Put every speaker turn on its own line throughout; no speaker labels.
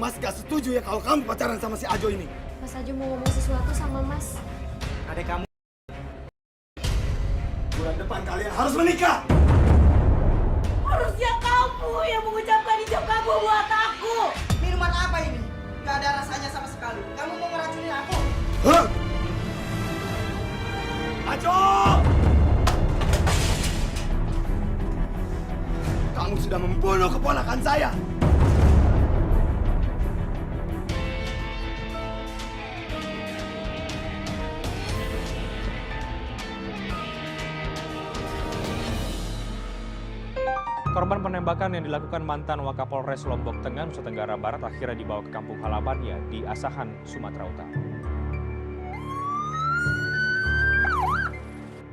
Mas gak setuju ya kalau kamu pacaran sama si Ajo ini.
Mas Ajo mau ngomong sesuatu sama Mas.
Adek kamu.
Bulan depan kalian harus menikah.
Harusnya kamu yang mengucapkan ijab kabul buat aku.
Minuman apa ini? Gak ada rasanya sama sekali. Kamu mau ngeracunin aku?
Hah? Ajo! Kamu sudah membunuh keponakan saya.
Korban penembakan yang dilakukan mantan Wakapolres Lombok Tengah, Nusa Tenggara Barat akhirnya dibawa ke kampung halamannya di Asahan, Sumatera Utara.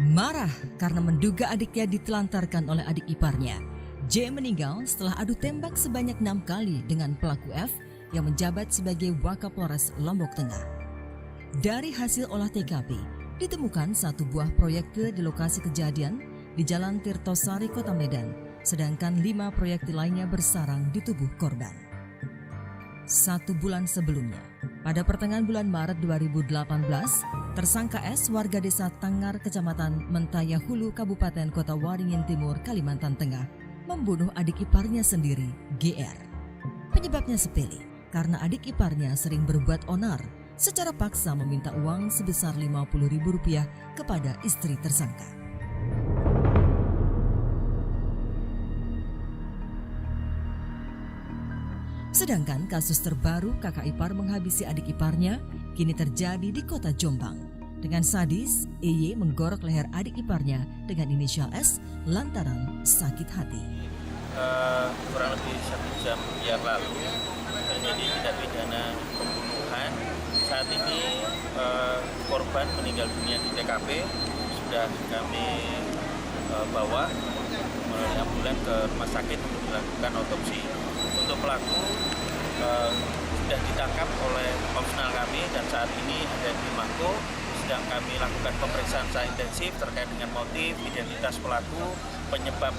Marah karena menduga adiknya ditelantarkan oleh adik iparnya. J meninggal setelah adu tembak sebanyak 6 kali dengan pelaku F yang menjabat sebagai Wakapolres Lombok Tengah. Dari hasil olah TKP, ditemukan satu buah proyektil di lokasi kejadian di Jalan Tirtosari, Kota Medan, sedangkan 5 proyektil lainnya bersarang di tubuh korban. 1 bulan sebelumnya, pada pertengahan bulan Maret 2018, tersangka S warga desa Tangar, Kecamatan Mentaya Hulu, Kabupaten Kota Waringin Timur, Kalimantan Tengah, membunuh adik iparnya sendiri, GR. Penyebabnya sepele, karena adik iparnya sering berbuat onar, secara paksa meminta uang sebesar Rp50.000 kepada istri tersangka. Sedangkan kasus terbaru kakak ipar menghabisi adik iparnya kini terjadi di kota Jombang. Dengan sadis, EY menggorok leher adik iparnya dengan inisial S lantaran sakit hati.
Kurang lebih 1 jam yang lalu terjadi tindak pidana pembunuhan. Saat ini korban meninggal dunia di TKP, sudah kami bawa melalui ambulan ke rumah sakit untuk dilakukan otopsi. Untuk pelaku sudah ditangkap oleh opsional kami dan saat ini ada di Mako. Sedang kami lakukan pemeriksaan secara intensif terkait dengan motif, identitas pelaku, penyebab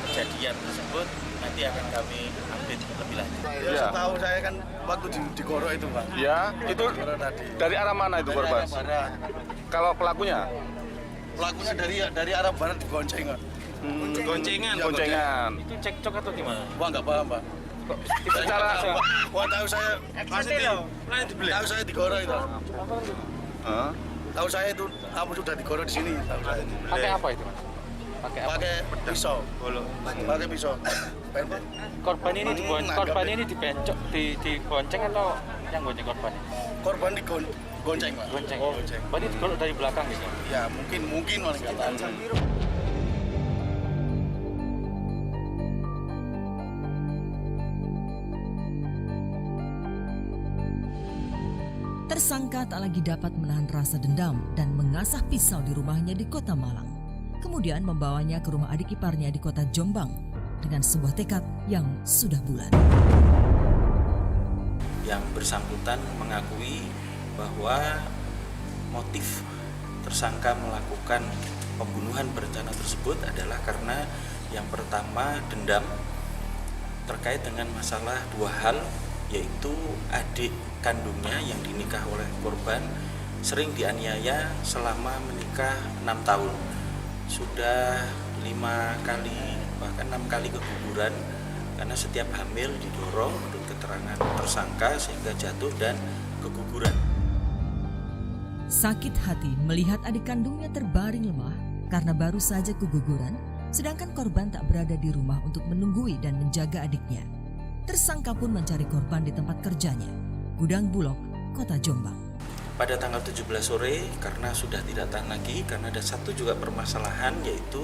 kejadian tersebut. Nanti akan kami update lebih lanjut.
Ya, setahu saya kan waktu di Goro itu, Pak.
Ya, itu dari arah mana itu korban? Kalau pelakunya?
Pelakunya dari arah barat digonceng, Pak.
Goncengan.
Ya,
Boncengan.
Itu cekcok atau gimana?
Wah, nggak paham, Pak.
Secara
Wah, tahu saya tahu saya di Goro itu. Tahu saya itu kamu sudah di Goro di sini, tahu saya.
pakai apa itu? Pakai apa?
Pakai pisau. Pakai pisau. Pendek.
Korban ini dibonceng atau yang gonceng korban?
Korban digonceng, Pak.
Gonceng. Berarti digolok dari belakang gitu?
Ya, mungkin malah nggak tahu.
Tersangka tak lagi dapat menahan rasa dendam dan mengasah pisau di rumahnya di Kota Malang. Kemudian membawanya ke rumah adik iparnya di Kota Jombang dengan sebuah tekad yang sudah bulat.
Yang bersangkutan mengakui bahwa motif tersangka melakukan pembunuhan berencana tersebut adalah karena yang pertama dendam terkait dengan masalah 2 hal, yaitu adik kandungnya yang dinikah oleh korban sering dianiaya selama menikah 6 tahun. Sudah 5 kali bahkan 6 kali keguguran karena setiap hamil didorong menurut keterangan tersangka sehingga jatuh dan keguguran.
Sakit hati melihat adik kandungnya terbaring lemah karena baru saja keguguran, sedangkan korban tak berada di rumah untuk menunggui dan menjaga adiknya. Tersangka pun mencari korban di tempat kerjanya, Gudang Bulog, Kota Jombang.
Pada tanggal 17 sore karena sudah tidak tahan lagi karena ada satu juga permasalahan, yaitu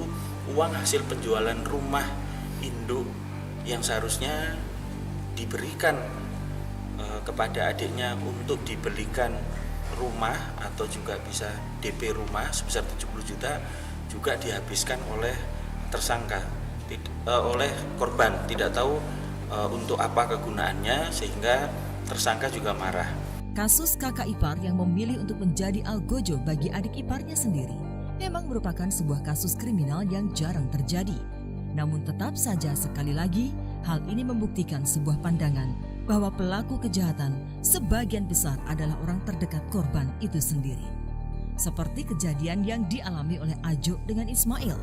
uang hasil penjualan rumah induk yang seharusnya diberikan kepada adiknya untuk dibelikan rumah atau juga bisa DP rumah sebesar 70 juta juga dihabiskan oleh tersangka, oleh korban, tidak tahu untuk apa kegunaannya sehingga tersangka juga marah.
Kasus kakak ipar yang memilih untuk menjadi algojo bagi adik iparnya sendiri memang merupakan sebuah kasus kriminal yang jarang terjadi. Namun tetap saja sekali lagi hal ini membuktikan sebuah pandangan bahwa pelaku kejahatan sebagian besar adalah orang terdekat korban itu sendiri. Seperti kejadian yang dialami oleh Ajo dengan Ismail.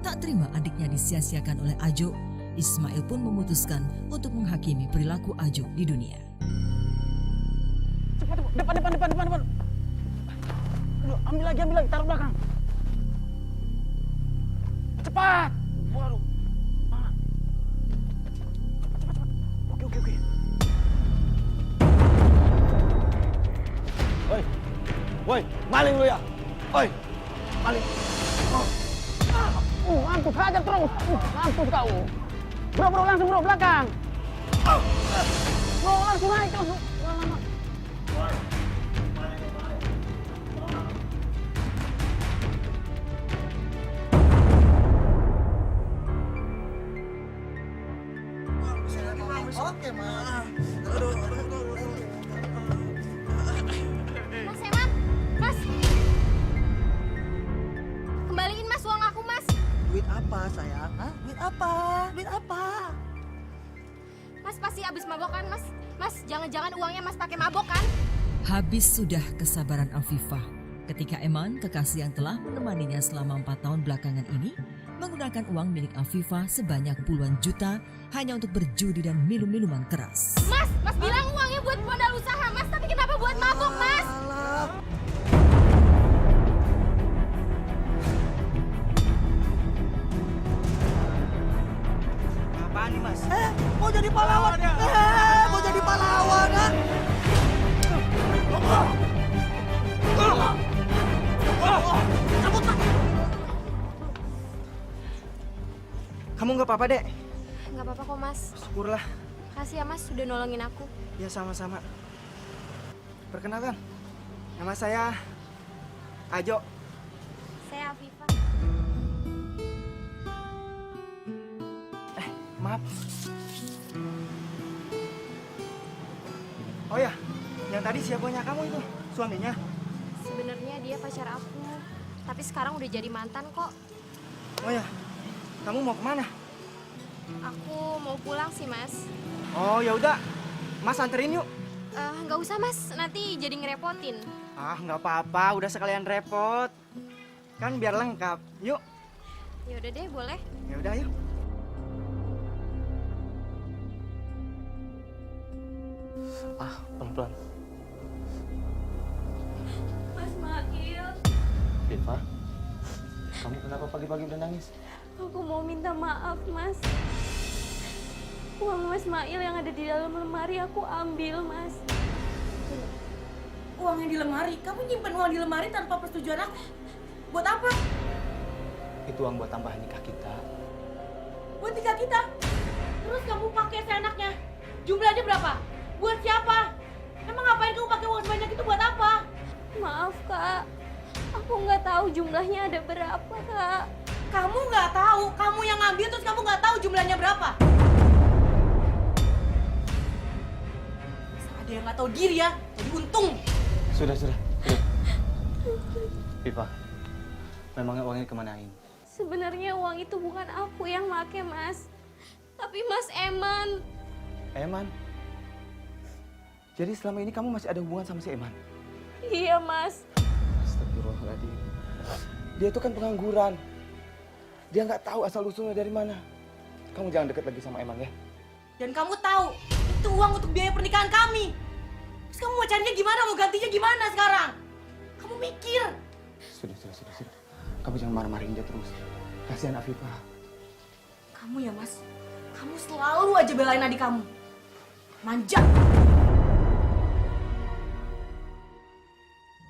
Tak terima adiknya disia-siakan oleh Ajo, Ismail pun memutuskan untuk menghakimi perilaku Ajo di dunia.
Cepat, depan. Aduh, ambil lagi, taruh belakang. Cepat. Waduh. Mana? Cepat. Oke. Woi, maling lu ya? Oi, maling. Ngantuk aja terus. Ngantuk kau. Bro, langsung bro, belakang. Bro, langsung naik terus.
Oke, Ma.
Mas Eman, Mas. Kembaliin Mas uang aku, Mas.
Duit apa, sayang? Hah? Duit apa?
Mas pasti habis mabok kan, Mas? Mas, jangan-jangan uangnya Mas pakai mabok kan?
Habis sudah kesabaran Afifah ketika Eman, kekasih yang telah menemaninya selama 4 tahun belakangan ini, menggunakan uang milik Afifah sebanyak puluhan juta hanya untuk berjudi dan minum minuman keras.
Mas bilang uangnya buat modal usaha, Mas. Tapi kenapa buat mabok, Mas?
Apaan nih, Mas? Mau jadi pahlawan? Mau jadi pahlawan, ha? Kamu nggak apa-apa, Dek?
Nggak apa-apa kok, Mas.
Syukurlah.
Kasih ya, Mas, sudah nolongin aku.
Ya, sama-sama. Perkenalkan, nama saya Ajo.
Saya Afifah.
Maaf. Oh ya, yang tadi siapanya kamu itu? Suaminya?
Sebenarnya dia pacar aku. Tapi sekarang udah jadi mantan kok.
Oh ya, kamu mau kemana?
Aku mau pulang sih, Mas.
Oh ya udah, Mas anterin yuk.
Nggak usah, Mas. Nanti jadi ngerepotin.
Ah, nggak apa-apa, udah sekalian repot. Kan biar lengkap. Yuk.
Ya udah deh, boleh.
Ya udah yuk.
Pelan-pelan.
Mas Mail,
Viva, kamu kenapa pagi-pagi udah nangis?
aku mau minta maaf, Mas. Uang Mas Mail yang ada di dalam lemari aku ambil, Mas.
Uang yang di lemari? Kamu nyimpen uang di lemari tanpa persetujuan aku? Buat apa?
Itu uang buat tambahan nikah kita.
Buat nikah kita? Terus kamu pakai seenaknya? Jumlahnya berapa? Buat siapa? Emang ngapain kamu pakai uang sebanyak itu buat apa?
Maaf, Kak. Aku nggak tahu jumlahnya ada berapa, Kak.
Kamu nggak tahu? Kamu yang ngambil terus kamu nggak tahu jumlahnya berapa? Ada yang nggak tahu diri ya? Jadi untung.
Sudah. Viva, memangnya uangnya kemanain?
Sebenarnya uang itu bukan aku yang make, Mas. Tapi Mas Eman.
Eman? Jadi selama ini kamu masih ada hubungan sama si Eman?
Iya, Mas.
Astagfirullahaladzim. Dia itu kan pengangguran. Dia nggak tahu asal-usulnya dari mana. Kamu jangan deket lagi sama Eman ya.
Dan kamu tahu, itu uang untuk biaya pernikahan kami. Terus kamu mau carinya gimana? Mau gantinya gimana sekarang? Kamu mikir.
Sudah. Kamu jangan marah-marahin dia terus. Kasihan Afifah.
Kamu ya, Mas. Kamu selalu aja belain adik kamu. Manja.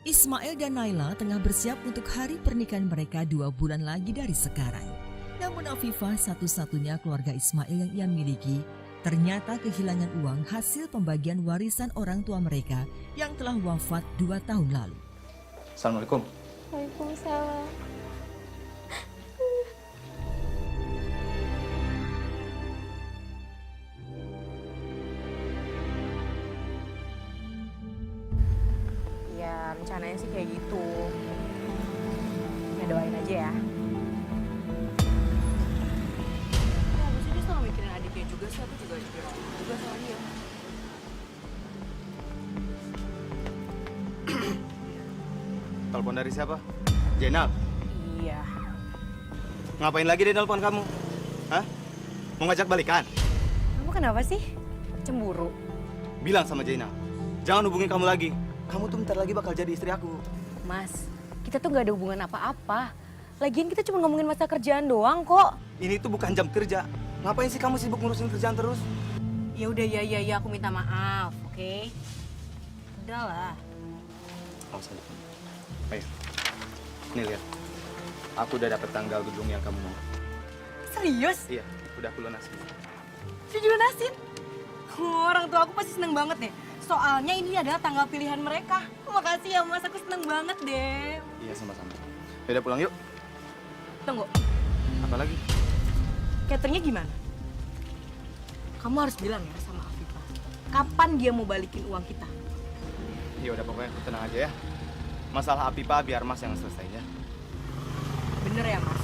Ismail dan Naila tengah bersiap untuk hari pernikahan mereka 2 bulan lagi dari sekarang. Namun Afifah, satu-satunya keluarga Ismail yang ia miliki, ternyata kehilangan uang hasil pembagian warisan orang tua mereka yang telah wafat 2 tahun lalu.
Assalamualaikum.
Waalaikumsalam.
Ya rencananya sih kayak gitu. Ya doain aja ya.
Habisnya dia selalu mikirin adiknya juga sih, aku juga sama dia.
Telepon dari siapa? Jenal?
Iya.
Ngapain lagi dia telepon kamu? Hah? Mau ngajak balikan?
Kamu kenapa sih? Cemburu?
Bilang sama Jenal, jangan hubungin kamu lagi. Kamu tuh bentar lagi bakal jadi istri aku.
Mas, kita tuh nggak ada hubungan apa-apa. Lagian kita cuma ngomongin masa kerjaan doang kok.
Ini tuh bukan jam kerja. Ngapain sih kamu sibuk ngurusin kerjaan terus?
Ya udah, ya, aku minta maaf, oke? Udahlah.
Awas aja. Ayo. Nih lihat. Aku udah dapet tanggal gedung yang kamu mau.
Serius?
Iya, udah aku lunasin.
Sudah dilunasin? Orang tua aku pasti seneng banget deh. Soalnya ini adalah tanggal pilihan mereka. Makasih ya Mas, aku seneng banget deh.
Iya, sama-sama. Yaudah pulang yuk.
Tunggu,
Apa lagi?
cateringnya gimana? Kamu harus bilang ya sama Afifah. Kapan dia mau balikin uang kita?
Ya udah pokoknya tenang aja ya. Masalah Afifah biar Mas yang selesai ya.
Bener ya Mas?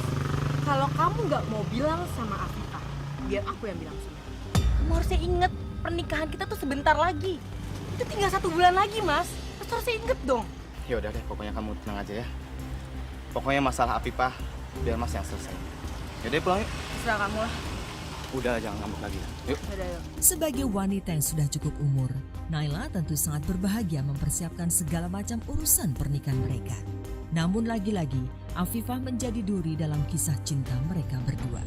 Kalau kamu nggak mau bilang sama Afifah, biar aku yang bilang sama dia. Kamu harusnya inget, pernikahan kita tuh sebentar lagi. Itu tinggal 1 bulan lagi Mas. Mas harusnya inget dong.
Ya udah deh, pokoknya kamu tenang aja ya. Pokoknya masalah Afifah biar Mas yang selesai. Yaudah pulang yuk.
Terserah kamu lah.
Udah jangan ngambek lagi. Yuk.
Yaudah, yuk.
Sebagai wanita yang sudah cukup umur, Naila tentu sangat berbahagia mempersiapkan segala macam urusan pernikahan mereka. Namun lagi-lagi, Afifah menjadi duri dalam kisah cinta mereka berdua.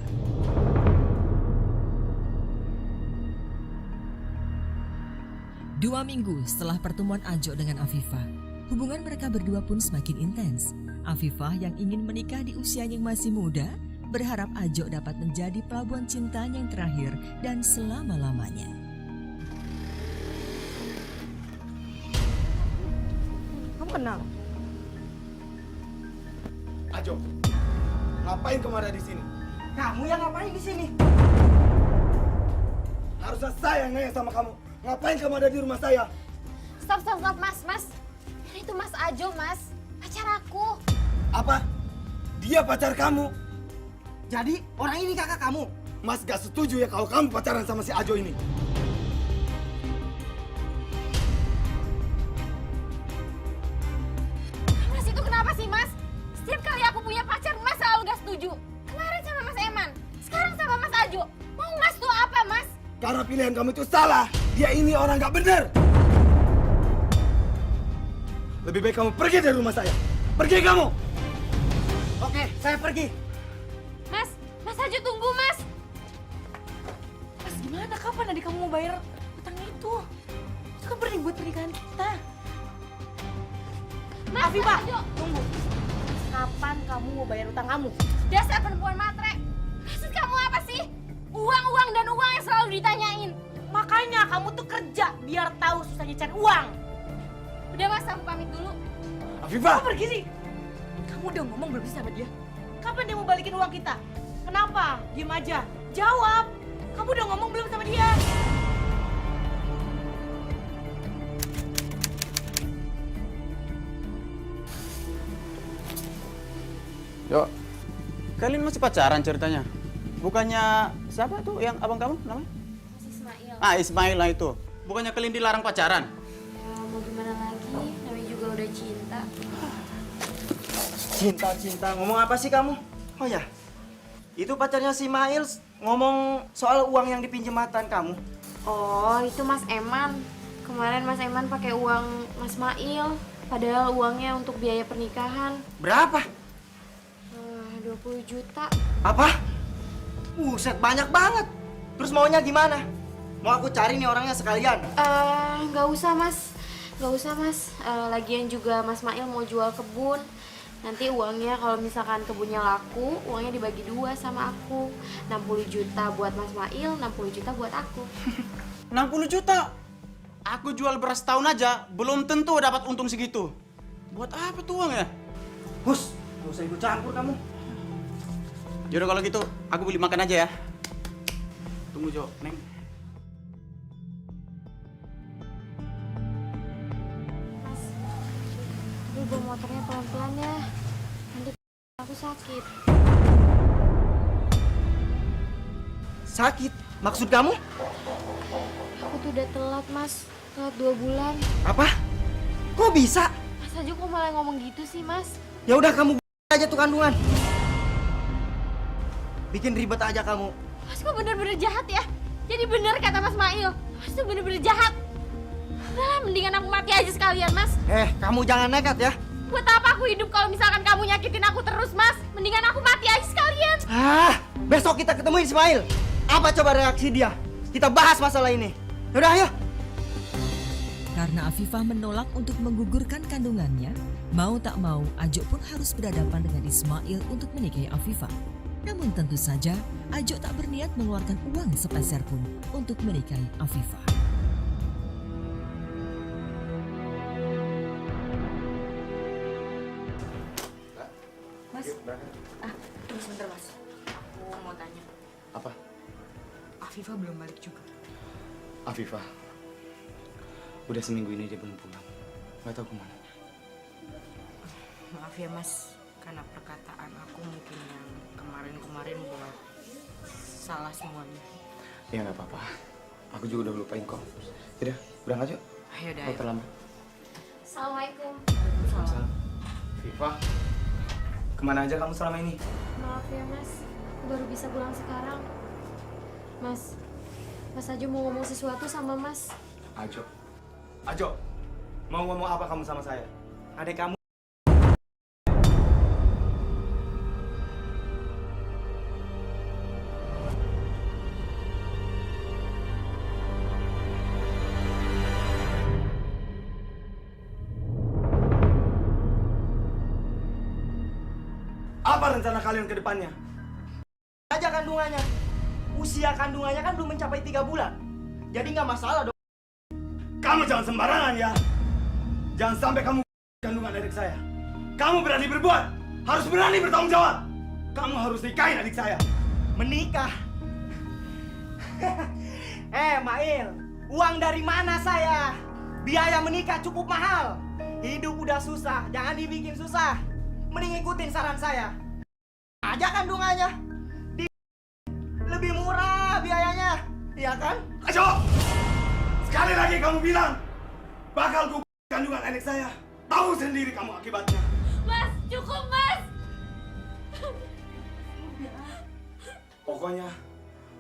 Dua minggu setelah pertemuan Ajo dengan Afifah, hubungan mereka berdua pun semakin intens. Afifah yang ingin menikah di usia yang masih muda, berharap Ajo dapat menjadi pelabuhan cinta yang terakhir dan selama-lamanya.
Kamu kenal?
Ajo, ngapain kamu ada di sini?
Kamu yang ngapain di sini?
Harusnya saya yang nanya sama kamu. Ngapain kamu ada di rumah saya?
Stop, Mas. Itu Mas Ajo, Mas. Pacar aku.
Apa? Dia pacar kamu?
Jadi orang ini kakak kamu?
Mas gak setuju ya kalau kamu pacaran sama si Ajo ini.
Mas itu kenapa sih, Mas? Setiap kali aku punya pacar, Mas selalu gak setuju. Kemarin sama Mas Eman, sekarang sama Mas Ajo. Mau Mas tuh apa, Mas?
Karena pilihan kamu itu salah. Dia ini orang gak bener. Lebih baik kamu pergi dari rumah saya. Pergi kamu.
Oke, saya pergi.
Mas Ajo tunggu, Mas.
Mas gimana? Kapan adik kamu mau bayar utang itu? Itu kan penting buat pernikahan kita.
Mas
Afifah,
Ajo.
tunggu. Kapan kamu mau bayar utang kamu?
Dasar perempuan matre. Maksud kamu apa sih? Uang yang selalu ditanyain.
Makanya kamu tuh kerja biar tahu susahnya cari uang.
Udah Mas, aku pamit dulu.
Afifah!
Kamu pergi sih. Kamu udah ngomong belum sih sama dia? Kapan dia mau balikin uang kita? Kenapa? Diem aja. Jawab. Kamu udah ngomong belum sama dia?
Yuk, kalian masih pacaran ceritanya? Bukannya siapa tuh yang abang kamu namanya?
Mas Ismail.
Ah, Ismail lah itu. Bukannya kalian dilarang pacaran?
Ya mau gimana lagi, namanya juga udah cinta.
Cinta. Ngomong apa sih kamu? Oh ya, itu pacarnya si Mail ngomong soal uang yang dipinjam mantan kamu.
Oh, itu Mas Eman. Kemarin Mas Eman pakai uang Mas Mail. Padahal uangnya untuk biaya pernikahan.
Berapa?
20 juta.
Apa? Buset, banyak banget. Terus maunya gimana? Mau aku cari nih orangnya sekalian?
Nggak usah Mas. Lagian juga Mas Mail mau jual kebun. Nanti uangnya kalau misalkan kebunnya laku, uangnya dibagi 2 sama aku. 60 juta buat Mas Mail, 60 juta buat aku.
60 juta? Aku jual beras tahun aja, belum tentu dapat untung segitu. Buat apa tuh uang ya?
Hus, gak usah ikut campur kamu.
Yaudah kalau gitu, aku beli makan aja ya. Tunggu Jo, Neng.
Mas, aduh bawa motornya pelan-pelan ya. Nanti aku sakit.
Sakit? Maksud kamu?
Aku tuh udah telat Mas, telat 2 bulan.
Apa? Kok bisa?
Mas Mas Ajo kok malah ngomong gitu sih, Mas?
Ya udah kamu aja tuh kandungan. Bikin ribet aja kamu.
Mas kok bener-bener jahat ya? Jadi bener kata Mas Mail, Mas tuh bener-bener jahat. Udahlah, mendingan aku mati aja sekalian, Mas.
Kamu jangan nekat ya.
Buat apa aku hidup kalau misalkan kamu nyakitin aku terus, Mas? Mendingan aku mati aja sekalian.
Besok kita ketemu Ismail. Apa coba reaksi dia? Kita bahas masalah ini. Yaudah, ayo.
Karena Afifah menolak untuk menggugurkan kandungannya, mau tak mau Ajo pun harus berhadapan dengan Ismail untuk menikahi Afifah. Namun tentu saja Ajo tak berniat mengeluarkan uang sepeser pun untuk menikahi Afifah.
Mas, tunggu sebentar Mas. Aku mau tanya.
Apa?
Afifah belum balik juga.
Afifah. Udah seminggu ini dia belum pulang. Gak tahu kemana.
Maaf ya Mas, karena perkataan aku mungkin yang kemarin-kemarin buat salah semuanya.
Ya nggak apa-apa. Aku juga udah lupain kok. Yaudah, berangkat yuk.
Ayo dah.
Kau terlambat.
Assalamualaikum.
Salam. Afifah. Kemana aja kamu selama ini?
Maaf ya, Mas. Aku baru bisa pulang sekarang. Mas Ajo mau ngomong sesuatu sama Mas.
Ajo, mau ngomong apa kamu sama saya? Adik kamu.
Apa rencana kalian ke depannya?
Aja kandungannya. Usia kandungannya kan belum mencapai 3 bulan. Jadi nggak masalah dong.
Kamu jangan sembarangan ya. Jangan sampai kamu kandungan adik saya. Kamu berani berbuat, harus berani bertanggung jawab. Kamu harus nikahin adik saya.
Menikah? Mail, uang dari mana saya? Biaya menikah cukup mahal. Hidup udah susah, jangan dibikin susah. Mending ikutin saran saya. Aja kandungannya. Lebih murah biayanya, iya kan?
Ajo! Sekali lagi kamu bilang bakal gugur kandungan adik saya. Tahu sendiri kamu akibatnya.
Mas, cukup Mas.
Pokoknya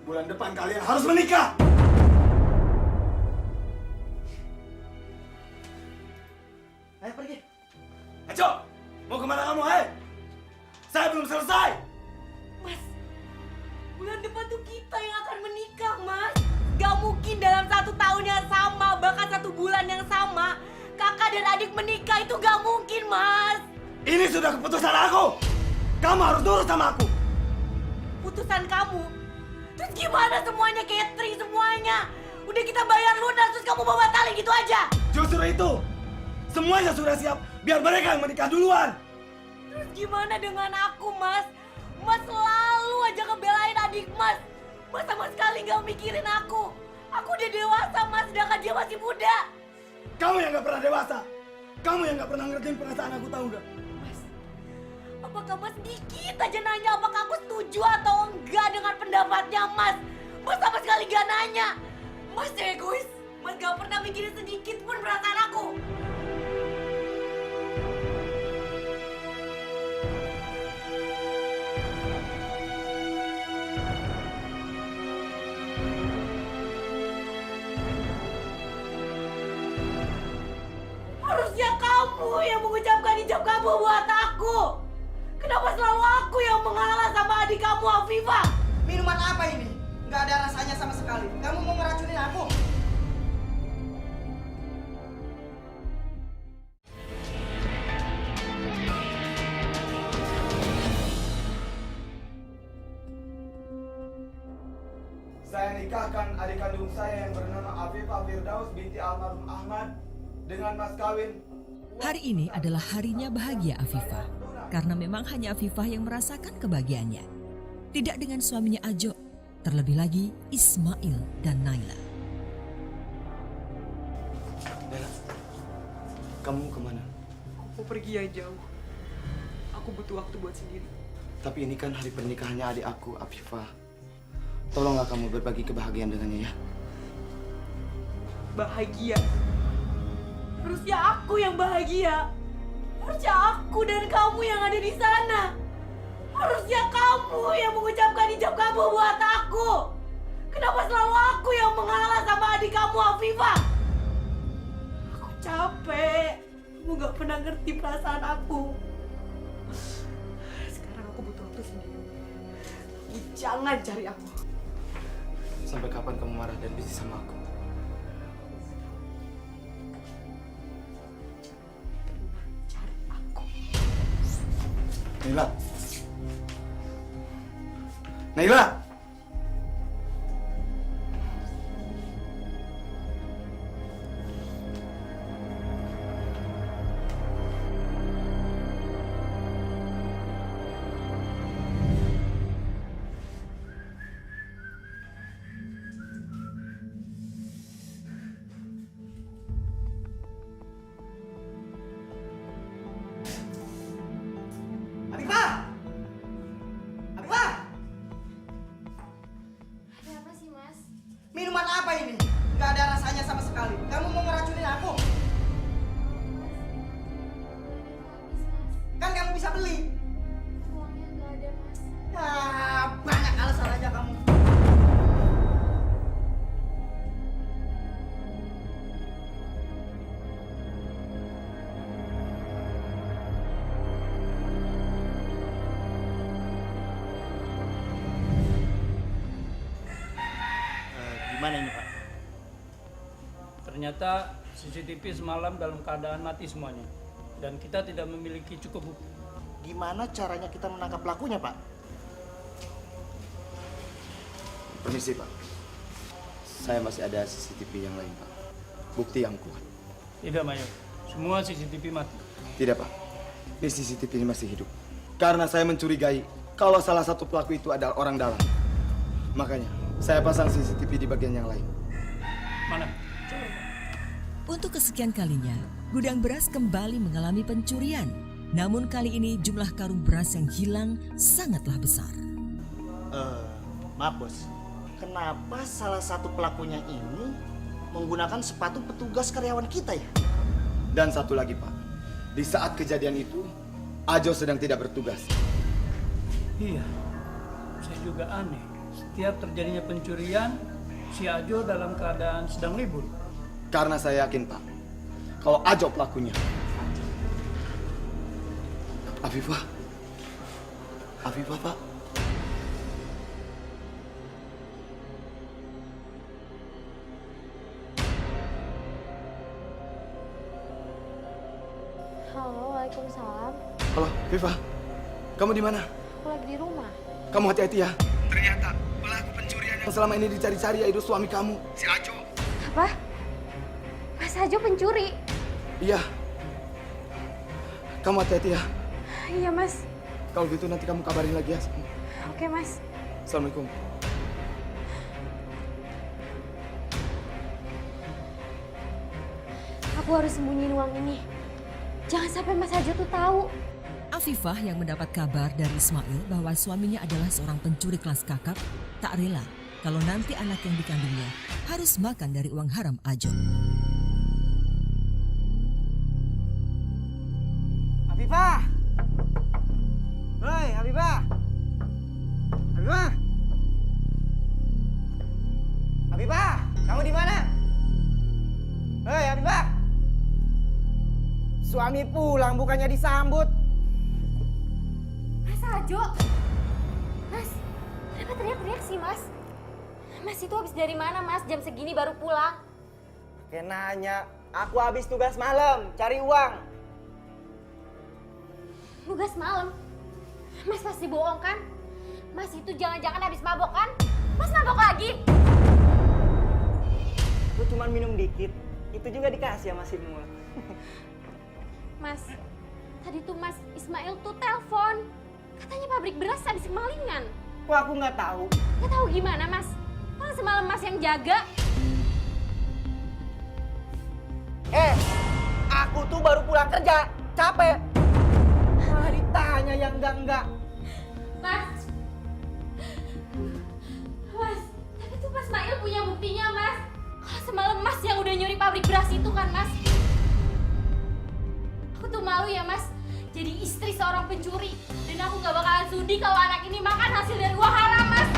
bulan depan kalian harus menikah.
Ayo pergi.
Ajo, mau kemana kamu, Saya belum selesai.
Mas, bulan depan tuh kita yang akan menikah, Mas. Gak mungkin dalam 1 tahun yang sama, bahkan 1 bulan yang sama, kakak dan adik menikah itu gak mungkin, Mas.
Ini sudah keputusan aku. Kamu harus nurut sama aku.
Putusan kamu? Terus gimana semuanya, catering semuanya? Udah kita bayar lunas, terus kamu mau batalin gitu aja?
Justru itu. Semuanya sudah siap, biar mereka yang menikah duluan.
Terus gimana dengan aku, Mas? Mas selalu aja ngebelain adik Mas. Mas sama sekali gak mikirin aku. Aku udah dewasa, Mas, sedangkan dia masih muda.
Kamu yang gak pernah dewasa. Kamu yang gak pernah ngertiin perasaan aku, tahu gak?
Mas, apakah Mas dikit aja nanya apakah aku setuju atau enggak dengan pendapatnya Mas? Mas sama sekali gak nanya. Mas egois. Mas gak pernah mikirin sedikit pun perasaan aku. Harusnya kamu yang mengucapkan ijab kabul buat aku. Kenapa selalu aku yang mengalah sama adik kamu, Afifah?
Minuman apa ini? Nggak ada rasanya sama sekali. Kamu mau ngeracunin aku?
Saya nikahkan adik kandung saya yang bernama Afifah Firdaus binti almarhum Ahmad dengan mas kawin.
Hari ini adalah harinya bahagia Afifah, karena memang hanya Afifah yang merasakan kebahagiaannya. Tidak dengan suaminya Ajo, terlebih lagi Ismail dan Naila.
Naila, kamu kemana?
Aku pergi ya jauh. Aku butuh waktu buat sendiri.
Tapi ini kan hari pernikahannya adik aku, Afifah. Tolonglah kamu berbagi kebahagiaan dengannya ya.
Bahagia? Harusnya aku yang bahagia. Harusnya aku dan kamu yang ada di sana. Harusnya kamu yang mengucapkan ijab kabul buat aku. Kenapa selalu aku yang mengalah sama adik kamu, Afifah? Aku capek. Kamu gak pernah ngerti perasaan aku. Sekarang aku butuh waktu sendiri. Kamu jangan cari aku.
Sampai kapan kamu marah dan benci sama aku?
Cari aku.
Naila. Naila.
Afifah! Afifah!
Ada apa sih, Mas?
Minuman apa ini? Gak ada rasanya sama sekali. Kamu mau ngeracunin aku? Kan kamu bisa beli.
Uangnya nggak ada, Mas.
Ya, banyak alasan aja kamu.
Gimana ini Pak? Ternyata CCTV semalam dalam keadaan mati semuanya. Dan kita tidak memiliki cukup bukti.
Gimana caranya kita menangkap pelakunya, Pak?
Permisi, Pak. Saya masih ada CCTV yang lain, Pak. Bukti yang kuat.
Tidak, Mayor. Semua CCTV mati.
Tidak, Pak. Ini CCTV ini masih hidup. Karena saya mencurigai kalau salah satu pelaku itu adalah orang dalam. Makanya, saya pasang CCTV di bagian yang lain.
Mana?
Untuk kesekian kalinya, gudang beras kembali mengalami pencurian. Namun kali ini jumlah karung beras yang hilang sangatlah besar.
Maaf, Bos. Kenapa salah satu pelakunya ini menggunakan sepatu petugas karyawan kita ya?
Dan satu lagi, Pak. Di saat kejadian itu, Ajo sedang tidak bertugas.
Iya. Saya juga aneh. Setiap terjadinya pencurian, si Ajo dalam keadaan sedang libur.
Karena saya yakin, Pak, kalau Ajo pelakunya. Afifah. Afifah, Pak.
Halo, Waalaikumsalam.
Halo, Afifah. Kamu di mana?
Aku lagi di rumah.
Kamu hati-hati ya. Ternyata pelaku pencurian yang selama ini dicari-cari yaitu suami kamu, si Ajo.
Apa? Mas Ajo pencuri?
Iya. Kamu hati-hati ya.
Iya, Mas.
Kalau gitu nanti kamu kabarin lagi ya.
Oke, Mas.
Assalamualaikum.
Aku harus sembunyiin uang ini. Jangan sampai Mas Ajo tuh tahu.
Afifah yang mendapat kabar dari Ismail bahwa suaminya adalah seorang pencuri kelas kakap, tak rela kalau nanti anak yang dikandungnya harus makan dari uang haram Ajo.
Afifah! Hei, Afifah! Afifah! Afifah, kamu di mana? Hei, Afifah! Suami pulang bukannya disambut.
Mas Ajo? Mas, kenapa teriak-teriak sih, Mas? Mas itu habis dari mana, Mas? Jam segini baru pulang.
Kayak nanya, aku habis tugas malam, cari uang.
Tugas malam? Mas pasti bohong kan? Mas itu jangan-jangan habis mabok kan? Mas mabok lagi?
Aku cuma minum dikit, itu juga dikasih sama si Mul.
Mas, tadi tuh Mas Ismail tuh telepon. Katanya pabrik beras habis kemalingan.
Kok aku nggak tahu?
Nggak tahu gimana, Mas? Orang semalam Mas yang jaga.
Aku tuh baru pulang kerja, capek. Malah ditanya yang enggak-enggak.
Mas, tapi tuh Mas Ismail punya buktinya, Mas. Kalau semalam Mas yang udah nyuri pabrik beras itu kan, Mas? Aku tuh
tuh malu ya Mas, jadi istri seorang pencuri. Dan aku gak bakalan sudi kalau anak ini makan hasil dari uang haram Mas.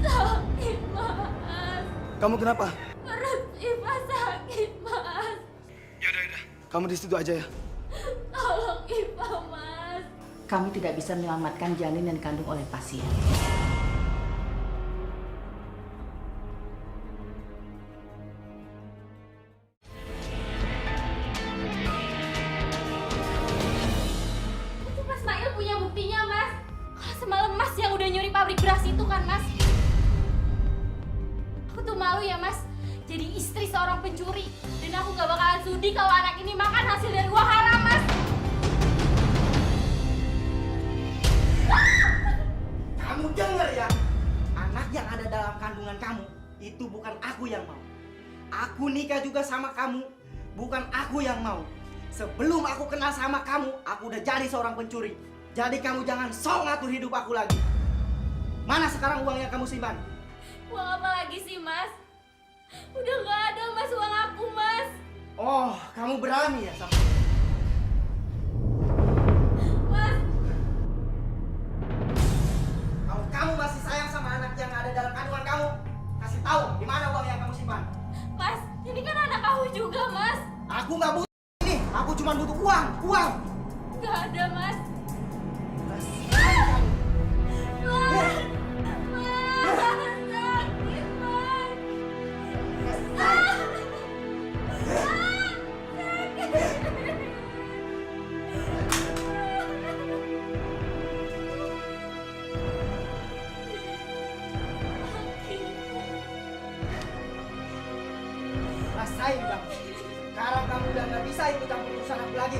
Sakit Mas.
Kamu kenapa?
Perut Iva sakit Mas.
Yaudah. Kamu di situ aja ya.
Tolong Iva Mas.
Kami tidak bisa menyelamatkan janin yang dikandung oleh pasien.
Itu Mas Mail punya buktinya Mas. Kalau semalam Mas yang udah nyuri pabrik beras itu kan Mas. Aku tuh malu ya Mas, jadi istri seorang pencuri. Dan aku gak bakalan sudi kalau anak ini makan hasil dari uang haram Mas.
Kamu dengar ya, anak yang ada dalam kandungan kamu itu bukan aku yang mau. Aku nikah juga sama kamu, bukan aku yang mau. Sebelum aku kenal sama kamu, aku udah jadi seorang pencuri. Jadi kamu jangan sok ngatur hidup aku lagi. Mana sekarang uang yang kamu simpan?
Uang apa lagi sih Mas? Udah gak ada Mas uang aku Mas.
Oh, kamu berani ya sama
Mas.
Kalau kamu masih sayang sama anak yang ada dalam kandungan kamu, kasih tahu di mana uang yang kamu simpan.
Mas, ini kan anak kamu juga Mas.
Aku nggak butuh ini, aku cuma butuh uang.
Gak ada Mas.
Mas.
Mas. Sakit Mas.
Rasain kamu. Sekarang kamu udah nggak bisa ikut campur urusan aku lagi.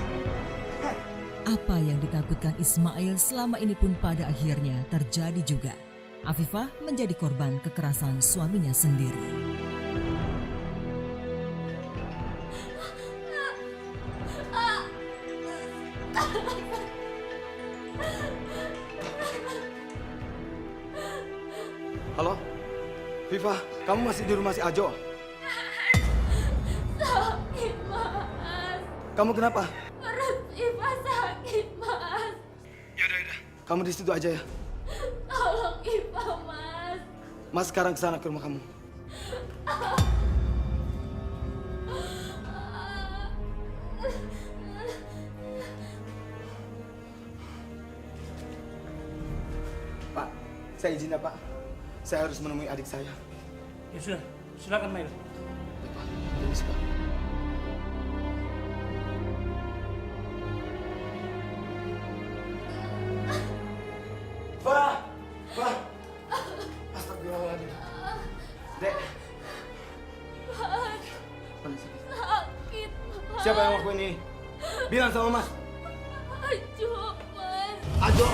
Apa yang ditakutkan Ismail selama ini pun pada akhirnya terjadi juga. Afifah menjadi korban kekerasan suaminya sendiri.
Halo? Viva, kamu masih di rumah si Ajo?
Sakit Mas.
Kamu kenapa?
Perut Iva sakit Mas.
Yaudah. Kamu di situ aja ya.
Tolong Iva Mas.
Mas sekarang kesana ke rumah kamu. Pak, saya izin ya Pak. Saya harus menemui adik saya.
Ya sudah, silakan Mail.
Ya Pak, permisi Pak. Pak! Astagfirullahaladzim. Dek.
Mas.
Mana sakit?
Sakit Mas.
Siapa yang ngelakuin ini? Bilang sama Mas.
Ajo Mas.
Ajo!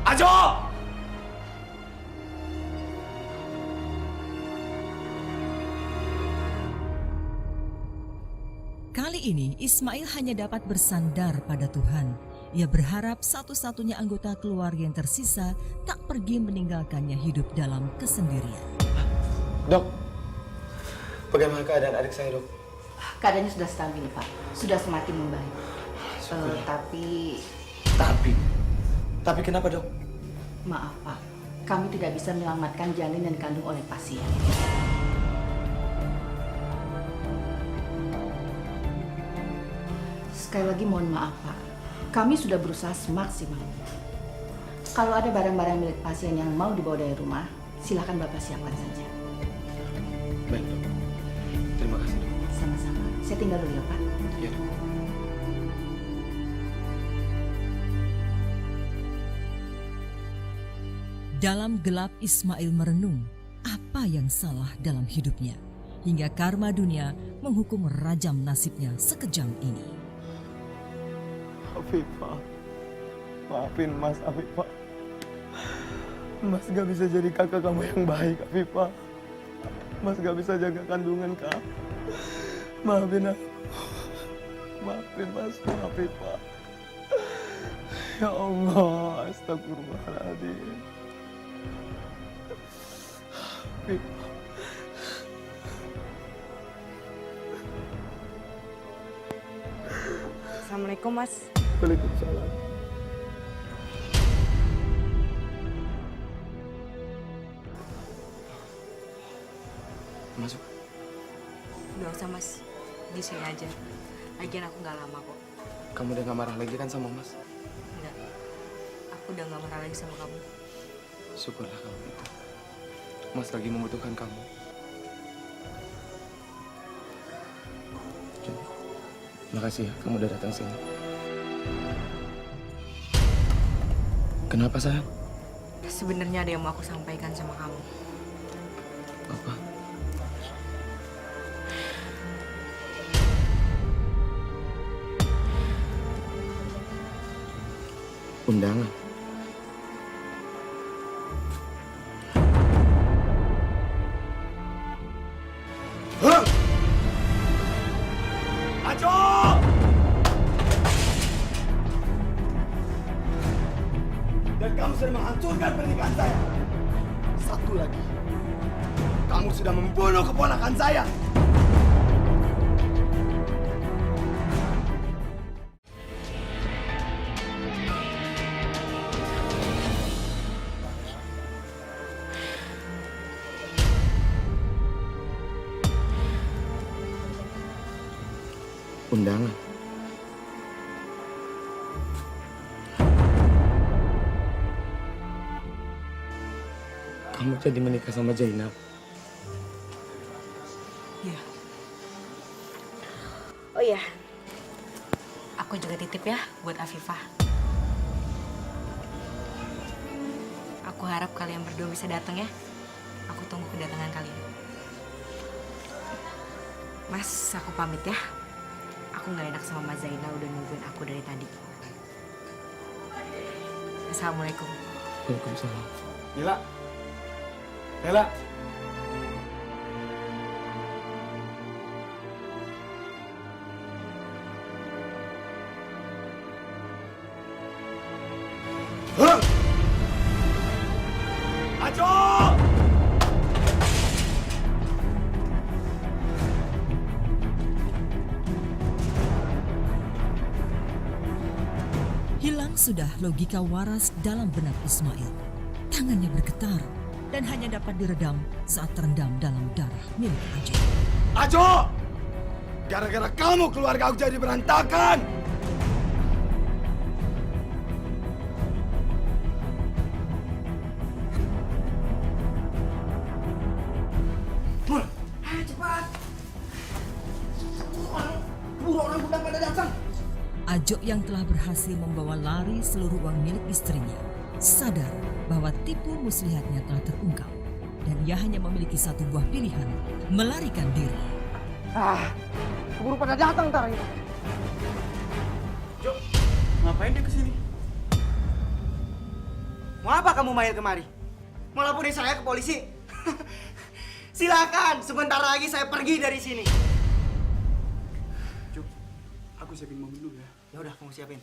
Ajo!
Kali ini Ismail hanya dapat bersandar pada Tuhan. Ia berharap satu-satunya anggota keluarga yang tersisa tak pergi meninggalkannya hidup dalam kesendirian.
Dok, bagaimana keadaan adik saya, Dok?
Keadaannya sudah stabil, Pak. Sudah semakin membaik.
Tapi kenapa, Dok?
Maaf, Pak. Kami tidak bisa menyelamatkan janin yang dikandung oleh pasien. Sekali lagi mohon maaf, Pak. Kami sudah berusaha semaksimal. Kalau ada barang-barang milik pasien yang mau dibawa dari rumah, silakan Bapak siapkan saja.
Baik, Dok. Terima kasih, Dok.
Sama-sama. Saya tinggal dulu ya, Pak.
Iya, Dok.
Dalam gelap Ismail merenung apa yang salah dalam hidupnya. Hingga karma dunia menghukum rajam nasibnya sekejam ini.
Afifah, maafin Mas, Afifah. Mas gak bisa jadi kakak kamu yang baik, Afifah. Mas gak bisa jaga kandungan kamu. Maafin aku. Maafin Mas, Afifah. Ya Allah, astagfirullahaladzim. Afifah.
Assalamualaikum, Mas.
Waalaikumsalam. Masuk.
Gak usah, Mas. Di sini aja. Lagian aku nggak lama kok.
Kamu udah gak marah lagi kan sama Mas?
Enggak. Aku udah nggak marah lagi sama kamu.
Syukurlah kalau gitu. Mas lagi membutuhkan kamu. Jun, makasih ya kamu udah datang sini. Kenapa sayang?
Sebenarnya ada yang mau aku sampaikan sama kamu.
Apa? Undangan. Hah?
Ajo! Dan kamu sudah menghancurkan pernikahan saya.
Satu lagi. Kamu sudah membunuh keponakan saya. Undangan. Kamu jadi menikah sama Zainab.
Iya. Oh iya. Aku juga titip ya buat Afifah. Aku harap kalian berdua bisa datang ya. Aku tunggu kedatangan kalian. Mas, aku pamit ya. Aku nggak enak sama Mas Zainal udah nungguin aku dari tadi. Assalamualaikum.
Waalaikumsalam.
Lela. Lela. Hah? Ajo!
Hilang sudah logika waras dalam benak Ismail. Tangannya bergetar dan hanya dapat diredam saat terendam dalam darah milik Ajo.
Ajo! Gara-gara kamu keluarga aku jadi berantakan.
Ayo cepat. Buru orang gudang pada datang.
Ajo yang telah berhasil membawa lari seluruh uang milik istrinya, sadar bahwa tipu muslihatnya telah terungkap dan ia hanya memiliki satu buah pilihan, melarikan diri.
Buru pada datang ntar ini.
Jo, ngapain dia kesini?
Mau apa kamu main kemari? Mau laporin saya ke polisi? Silakan, sebentar lagi saya pergi dari sini.
Jo, aku siapin mobil dulu ya.
Ya udah, kamu siapin.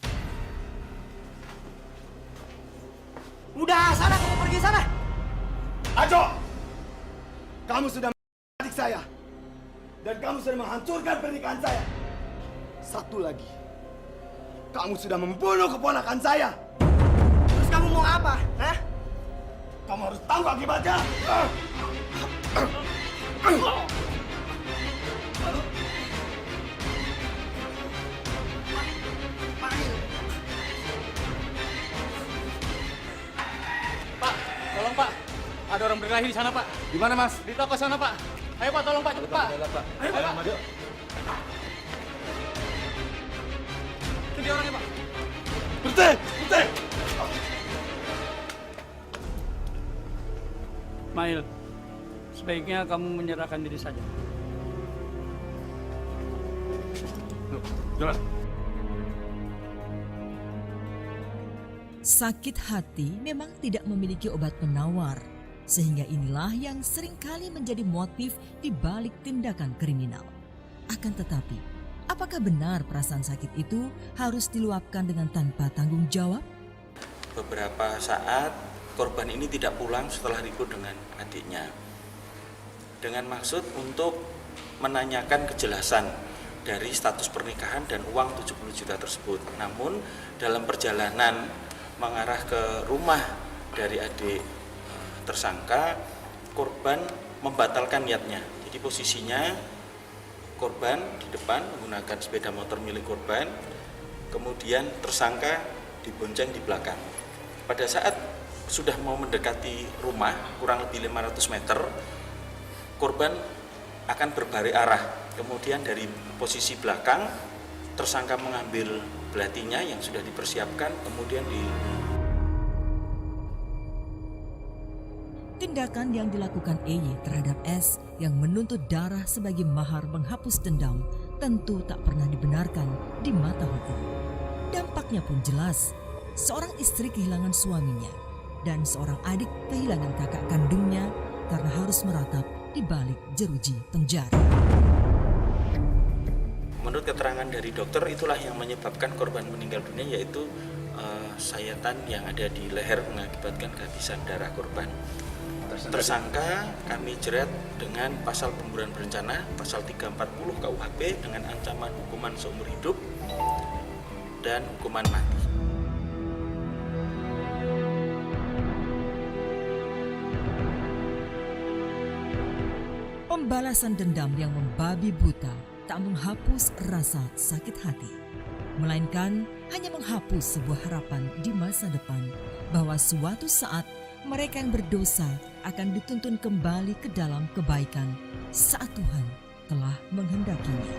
Udah, sana kamu pergi sana.
Ajo! Kamu sudah adik saya. Dan kamu sudah menghancurkan pernikahan saya.
Satu lagi. Kamu sudah membunuh keponakan saya.
Terus kamu mau apa? Hah?
Kamu harus tahu akibatnya.
Pak, tolong Pak. Ada orang berkelahi di sana Pak.
Di mana Mas?
Di toko sana Pak. Ayo Pak, tolong Pak, cepet Pak. Ayo Pak. Itu dia orangnya Pak.
Berhenti! Berhenti!
Mail, sebaiknya kamu menyerahkan diri saja.
Jalan.
Sakit hati memang tidak memiliki obat penawar, sehingga inilah yang seringkali menjadi motif di balik tindakan kriminal. Akan tetapi, apakah benar perasaan sakit itu harus diluapkan dengan tanpa tanggung jawab?
Beberapa saat korban ini tidak pulang setelah ribut dengan adiknya. Dengan maksud untuk menanyakan kejelasan dari status pernikahan dan uang 70 juta tersebut. Namun dalam perjalanan mengarah ke rumah dari adik tersangka, korban membatalkan niatnya. Jadi posisinya korban di depan menggunakan sepeda motor milik korban, kemudian tersangka dibonceng di belakang. Pada saat sudah mau mendekati rumah, kurang lebih 500 meter, korban akan berbalik arah. Kemudian dari posisi belakang, tersangka mengambil belatinya yang sudah dipersiapkan, kemudian
Tindakan yang dilakukan EY terhadap S yang menuntut darah sebagai mahar menghapus dendam tentu tak pernah dibenarkan di mata hukum. Dampaknya pun jelas, seorang istri kehilangan suaminya dan seorang adik kehilangan kakak kandungnya karena harus meratap di balik jeruji penjara.
Menurut keterangan dari dokter, itulah yang menyebabkan korban meninggal dunia, yaitu sayatan yang ada di leher mengakibatkan kehabisan darah korban. Tersangka kami jerat dengan pasal pembunuhan berencana, pasal 340 KUHP dengan ancaman hukuman seumur hidup dan hukuman mati.
Pembalasan dendam yang membabi buta tak menghapus rasa sakit hati, melainkan hanya menghapus sebuah harapan di masa depan bahwa suatu saat mereka yang berdosa akan dituntun kembali ke dalam kebaikan saat Tuhan telah menghendakinya.